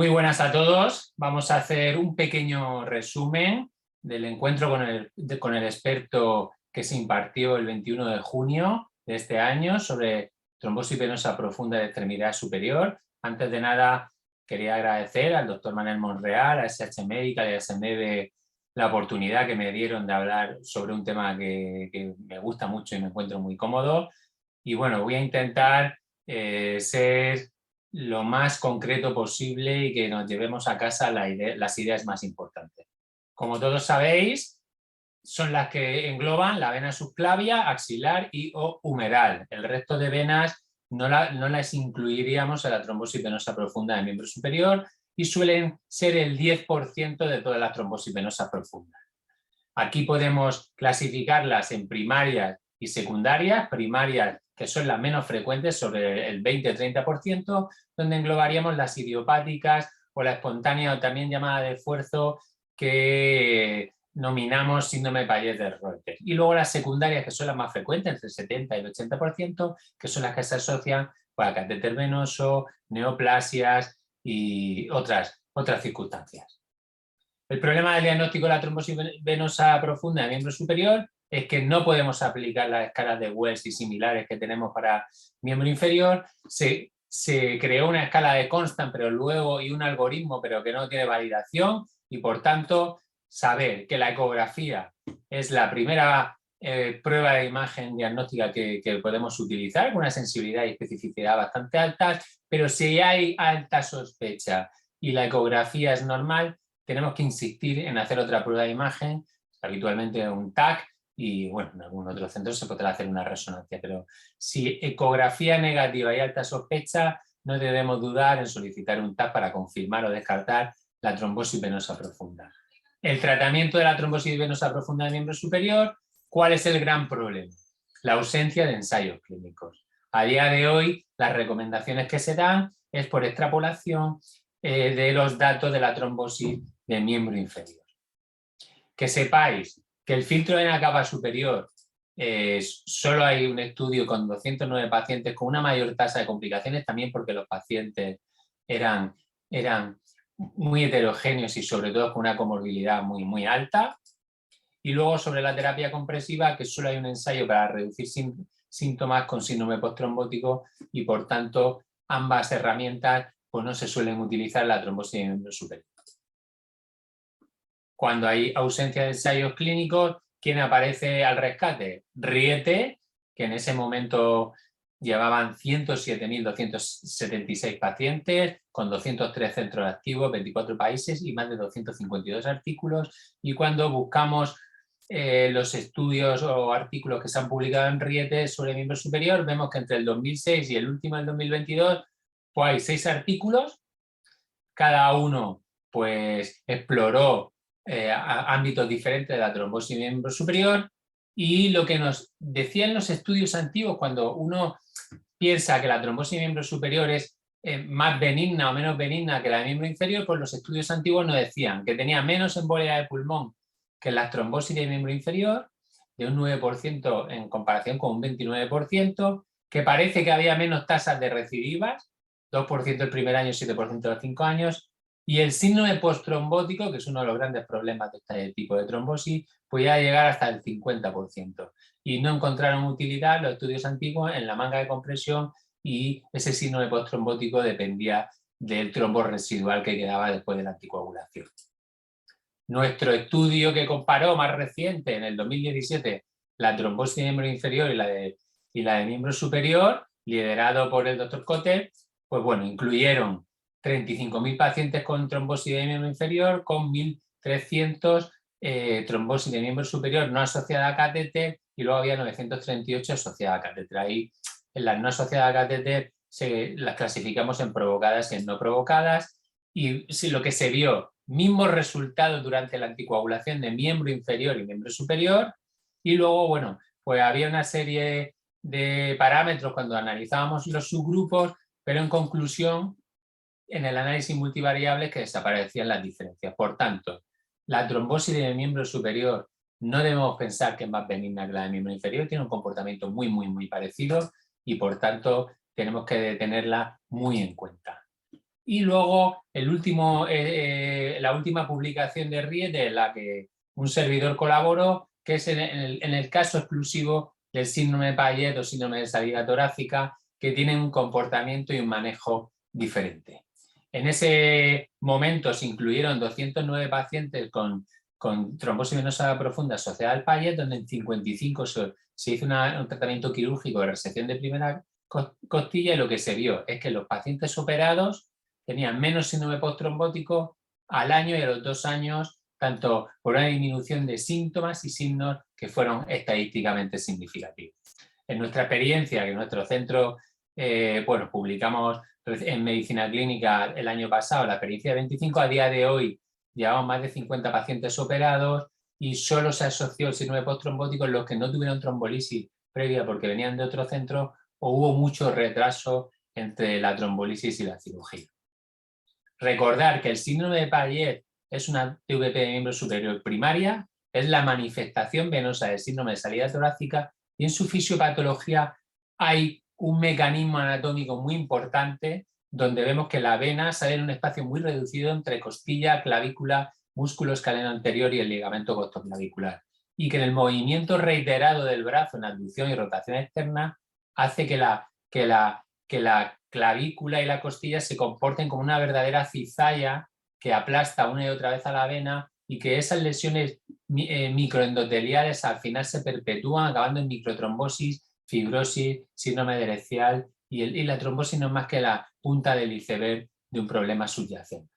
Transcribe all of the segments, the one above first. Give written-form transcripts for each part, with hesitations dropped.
Muy buenas a todos. Vamos a hacer un pequeño resumen del encuentro con el experto que se impartió el 21 de junio de este año sobre trombosis venosa profunda de extremidad superior. Antes de nada, quería agradecer al doctor Manuel Monreal, a SH Medical y a SMB la oportunidad que me dieron de hablar sobre un tema que me gusta mucho y me encuentro muy cómodo. Y bueno, voy a intentar ser lo más concreto posible y que nos llevemos a casa las ideas más importantes. Como todos sabéis, son las que engloban la vena subclavia, axilar y o humeral. El resto de venas no las incluiríamos en la trombosis venosa profunda de miembro superior y suelen ser el 10% de todas las trombosis venosas profundas. Aquí podemos clasificarlas en primarias y secundarias. Primarias, que son las menos frecuentes, sobre el 20-30%, donde englobaríamos las idiopáticas o la espontánea o también llamada de esfuerzo, que nominamos síndrome de Payet-Reuter. Y luego las secundarias, que son las más frecuentes, entre el 70 y el 80%, que son las que se asocian a catéter venoso, neoplasias y otras circunstancias. El problema del diagnóstico de la trombosis venosa profunda de miembro superior es que no podemos aplicar las escalas de Wells y similares que tenemos para miembro inferior. Se creó una escala de Constant, pero luego, y un algoritmo, pero que no tiene validación, y por tanto saber que la ecografía es la primera prueba de imagen diagnóstica que podemos utilizar, con una sensibilidad y especificidad bastante altas, pero si hay alta sospecha y la ecografía es normal, tenemos que insistir en hacer otra prueba de imagen, habitualmente un TAC, y bueno, en algún otro centro se podrá hacer una resonancia, pero si ecografía negativa y alta sospecha, no debemos dudar en solicitar un TAC para confirmar o descartar la trombosis venosa profunda. El tratamiento de la trombosis venosa profunda de miembro superior, ¿cuál es el gran problema? La ausencia de ensayos clínicos. A día de hoy, las recomendaciones que se dan es por extrapolación de los datos de la trombosis de miembro inferior. Que sepáis que el filtro de la capa superior, solo hay un estudio con 209 pacientes con una mayor tasa de complicaciones, también porque los pacientes eran muy heterogéneos y sobre todo con una comorbilidad muy alta. Y luego sobre la terapia compresiva, que solo hay un ensayo para reducir síntomas con síndrome postrombótico y por tanto ambas herramientas pues no se suelen utilizar en la trombosis de miembro superior. Cuando hay ausencia de ensayos clínicos, ¿quién aparece al rescate? Riete, que en ese momento llevaban 107.276 pacientes, con 203 centros activos, 24 países y más de 252 artículos. Y cuando buscamos los estudios o artículos que se han publicado en Riete sobre miembro superior, vemos que entre el 2006 y el último, el 2022, pues hay 6 artículos, cada uno pues exploró ámbitos diferentes de la trombosis de miembro superior, y lo que nos decían los estudios antiguos, cuando uno piensa que la trombosis de miembro superior es más benigna o menos benigna que la de miembro inferior, pues los estudios antiguos nos decían que tenía menos embolia de pulmón que la trombosis de miembro inferior, de un 9% en comparación con un 29%, que parece que había menos tasas de recidivas, 2% el primer año, 7% a los 5 años, y el síndrome postrombótico, que es uno de los grandes problemas de este tipo de trombosis, podía llegar hasta el 50%. Y no encontraron utilidad los estudios antiguos en la manga de compresión, y ese síndrome postrombótico dependía del trombo residual que quedaba después de la anticoagulación. Nuestro estudio que comparó más reciente, en el 2017, la trombosis de miembro inferior y la de miembro superior, liderado por el doctor Cote, pues bueno, incluyeron 35.000 pacientes con trombosis de miembro inferior, con 1.300 trombosis de miembro superior no asociada a catéter, y luego había 938 asociadas a catéter. Ahí, en las no asociadas a catéter, las clasificamos en provocadas y en no provocadas, y lo que se vio, mismos resultados durante la anticoagulación de miembro inferior y miembro superior, y luego, bueno, pues había una serie de parámetros cuando analizábamos los subgrupos, pero en conclusión, en el análisis multivariable, que desaparecían las diferencias. Por tanto, la trombosis de miembro superior no debemos pensar que es más benigna que la de miembro inferior, tiene un comportamiento muy parecido, y por tanto tenemos que tenerla muy en cuenta. Y luego la última publicación de Riete, en la que un servidor colaboró, que es en el caso exclusivo del síndrome de Payet o síndrome de salida torácica, que tienen un comportamiento y un manejo diferente. En ese momento se incluyeron 209 pacientes con trombosis venosa profunda asociada al Payet, donde en 55 se hizo un tratamiento quirúrgico de resección de primera costilla, y lo que se vio es que los pacientes operados tenían menos síndrome postrombótico al año y a los 2 años, tanto por una disminución de síntomas y signos que fueron estadísticamente significativos. En nuestra experiencia, que en nuestro centro, bueno, publicamos en Medicina Clínica el año pasado la experiencia de 25, a día de hoy llevamos más de 50 pacientes operados y solo se asoció el síndrome postrombótico en los que no tuvieron trombolisis previa porque venían de otro centro o hubo mucho retraso entre la trombolisis y la cirugía. Recordar que el síndrome de Payet es una TVP de miembro superior primaria, es la manifestación venosa del síndrome de salida torácica, y en su fisiopatología hay un mecanismo anatómico muy importante donde vemos que la vena sale en un espacio muy reducido entre costilla, clavícula, músculo escaleno anterior y el ligamento costoclavicular, y que en el movimiento reiterado del brazo en abducción y rotación externa hace que la clavícula y la costilla se comporten como una verdadera cizalla que aplasta una y otra vez a la vena, y que esas lesiones microendoteliales al final se perpetúan acabando en microtrombosis, fibrosis, síndrome de Erecial, y la trombosis no es más que la punta del iceberg de un problema subyacente.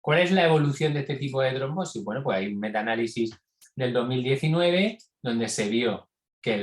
¿Cuál es la evolución de este tipo de trombosis? Bueno, pues hay un metaanálisis del 2019 donde se vio que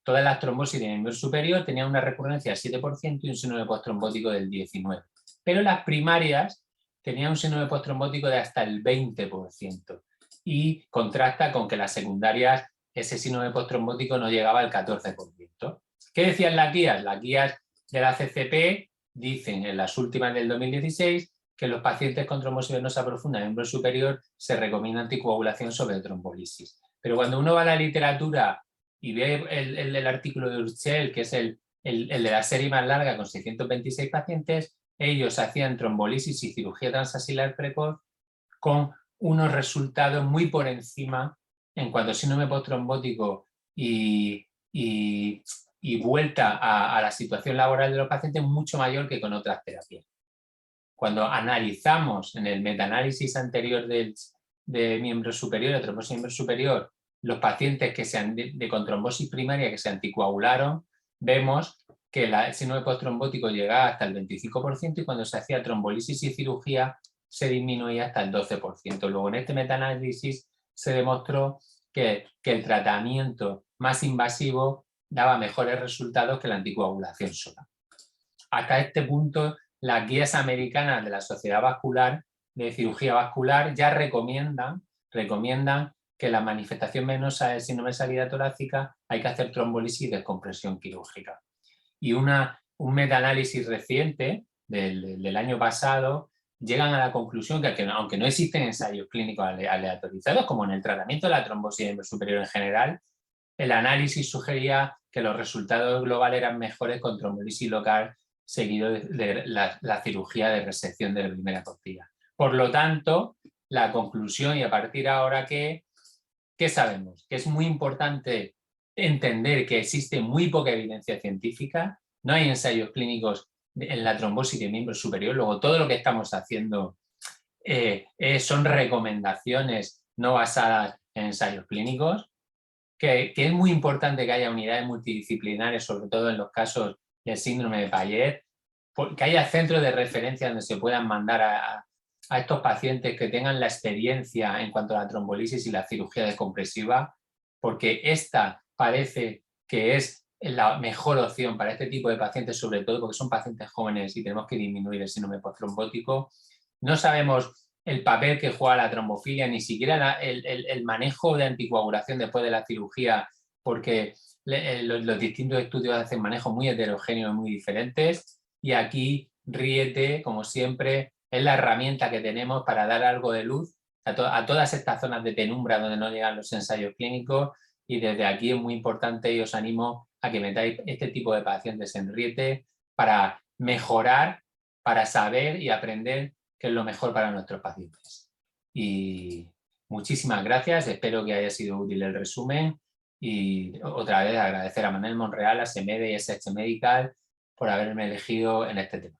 todas las trombosis de miembro superior tenían una recurrencia del 7% y un síndrome postrombótico del 19%. Pero las primarias tenían un síndrome postrombótico de hasta el 20%, y contrasta con que las secundarias ese síndrome postrombótico no llegaba al 14%. ¿Qué decían las guías? Las guías de la CCP dicen en las últimas del 2016 que los pacientes con trombosis venosa profunda de miembro superior se recomienda anticoagulación sobre trombolisis. Pero cuando uno va a la literatura y ve el artículo de Urchel, que es el de la serie más larga con 626 pacientes, ellos hacían trombolisis y cirugía transaxilar precoz con unos resultados muy por encima en cuanto a síndrome postrombótico y vuelta a la situación laboral de los pacientes mucho mayor que con otras terapias. Cuando analizamos en el metaanálisis anterior de miembro superior, de trombosis miembro superior, los pacientes que con trombosis primaria que se anticoagularon, vemos que el síndrome postrombótico llegaba hasta el 25%, y cuando se hacía trombolisis y cirugía se disminuía hasta el 12%. Luego en este metaanálisis se demostró que el tratamiento más invasivo daba mejores resultados que la anticoagulación sola. Hasta este punto, las guías americanas de la Sociedad Vascular de Cirugía Vascular ya recomiendan que la manifestación venosa del síndrome de salida torácica hay que hacer trombolisis y descompresión quirúrgica. Y un metaanálisis reciente del año pasado llegan a la conclusión que aunque no existen ensayos clínicos aleatorizados, como en el tratamiento de la trombosis superior en general, el análisis sugería que los resultados globales eran mejores con trombolisis local seguido de la cirugía de resección de la primera costilla. Por lo tanto, la conclusión, y a partir de ahora, ¿qué sabemos? Que es muy importante entender que existe muy poca evidencia científica, no hay ensayos clínicos en la trombosis de miembro superior, luego todo lo que estamos haciendo son recomendaciones no basadas en ensayos clínicos, que es muy importante que haya unidades multidisciplinares, sobre todo en los casos del síndrome de Payet, que haya centros de referencia donde se puedan mandar a estos pacientes que tengan la experiencia en cuanto a la trombolisis y la cirugía descompresiva, porque esta parece que es la mejor opción para este tipo de pacientes, sobre todo porque son pacientes jóvenes y tenemos que disminuir el síndrome postrombótico. No sabemos el papel que juega la trombofilia, ni siquiera el manejo de anticoagulación después de la cirugía, porque los distintos estudios hacen manejos muy heterogéneos y muy diferentes, y aquí Riete, como siempre, es la herramienta que tenemos para dar algo de luz a todas estas zonas de penumbra donde no llegan los ensayos clínicos, y desde aquí es muy importante y os animo a que metáis este tipo de pacientes en Riete para mejorar, para saber y aprender qué es lo mejor para nuestros pacientes. Y muchísimas gracias, espero que haya sido útil el resumen y otra vez agradecer a Manel Monreal, a SEMEDE y a SH Medical por haberme elegido en este tema.